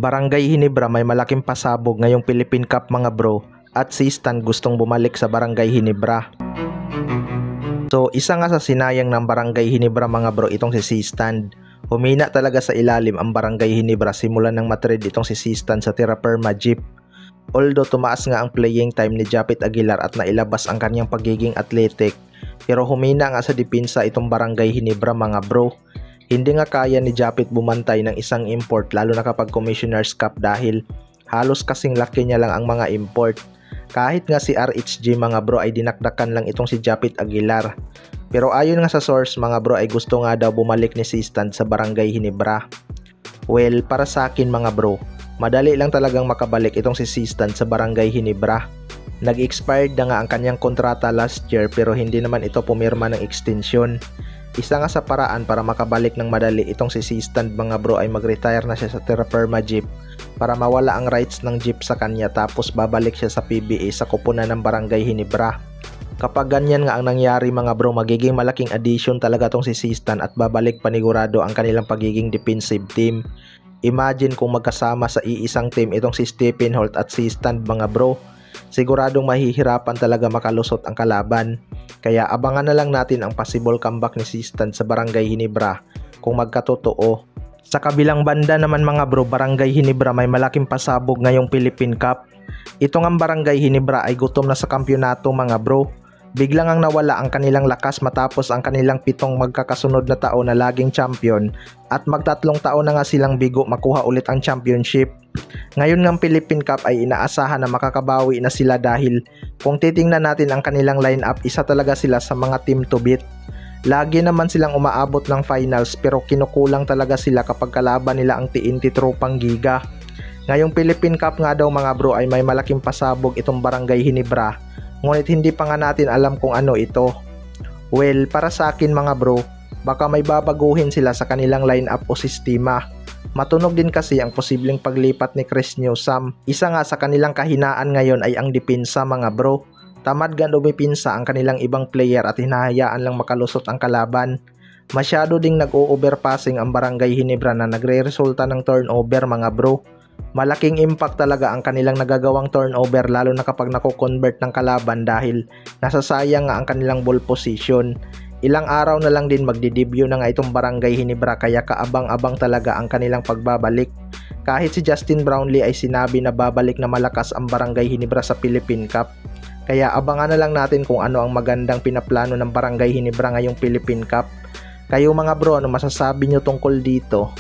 Barangay Ginebra may malaking pasabog ngayong Philippine Cup mga bro, at si Stan gustong bumalik sa Barangay Ginebra. So isa nga sa sinayang ng Barangay Ginebra mga bro itong si Stan. Humina talaga sa ilalim ang Barangay Ginebra simula nang matrade itong si Stan sa Terra Firma Jeep. Although tumaas nga ang playing time ni Japit Aguilar at nailabas ang kanyang pagiging athletic, pero humina nga sa depensa itong Barangay Ginebra mga bro. Hindi nga kaya ni Japit bumantay ng isang import lalo na kapag Commissioner's Cup dahil halos kasing laki niya lang ang mga import. Kahit nga si RHG mga bro ay dinakdakan lang itong si Japit Aguilar. Pero ayon nga sa source mga bro ay gusto nga daw bumalik ni Stan sa Barangay Ginebra. Well, para sa akin mga bro, madali lang talagang makabalik itong si Stan sa Barangay Ginebra. Nag-expired na nga ang kanyang kontrata last year pero hindi naman ito pumirma ng extension. Isa nga sa paraan para makabalik ng madali itong si Stan mga bro ay mag-retire na siya sa Terra Firma Jeep para mawala ang rights ng Jeep sa kanya tapos babalik siya sa PBA sa kupunan ng Barangay Ginebra. Kapag ganyan nga ang nangyari mga bro, magiging malaking addition talaga itong si Stan at babalik panigurado ang kanilang pagiging defensive team. Imagine kung magkasama sa iisang team itong si Stephen Holt at si Stan mga bro. Siguradong mahihirapan talaga makalusot ang kalaban. Kaya abangan na lang natin ang possible comeback ni Stan sa Barangay Ginebra kung magkatotoo. Sa kabilang banda naman mga bro, Barangay Ginebra may malaking pasabog ngayong Philippine Cup. Ito ngang Barangay Ginebra ay gutom na sa kampyonato mga bro. Biglang ang nawala ang kanilang lakas matapos ang kanilang 7 magkakasunod na taon na laging champion at magtatlong taon na nga silang bigo makuha ulit ang championship. Ngayon ngang Philippine Cup ay inaasahan na makakabawi na sila dahil kung titingnan natin ang kanilang lineup, isa talaga sila sa mga team to beat. Lagi naman silang umaabot ng finals pero kinukulang talaga sila kapag kalaban nila ang TNT tropang Giga. Ngayong Philippine Cup nga daw mga bro ay may malaking pasabog itong Barangay Ginebra. Ngunit hindi pa nga natin alam kung ano ito. Well, para sa akin mga bro, baka may babaguhin sila sa kanilang lineup o sistema. Matunog din kasi ang posibleng paglipat ni Chris Newsome. Isa nga sa kanilang kahinaan ngayon ay ang depensa mga bro. Tamad gan dumipinsa ang kanilang ibang player at hinahayaan lang makalusot ang kalaban. Masyado ding nag-o-overpassing ang Barangay Ginebra na nagre-resulta ng turnover mga bro. Malaking impact talaga ang kanilang nagagawang turnover lalo na kapag nako-convert ng kalaban dahil nasasayang nga ang kanilang ball position. Ilang araw na lang din magdi-debut na nga itong Barangay Ginebra kaya kaabang-abang talaga ang kanilang pagbabalik. Kahit si Justin Brownlee ay sinabi na babalik na malakas ang Barangay Ginebra sa Philippine Cup. Kaya abangan na lang natin kung ano ang magandang pinaplano ng Barangay Ginebra ngayong Philippine Cup. Kayo mga bro, ano masasabi nyo tungkol dito?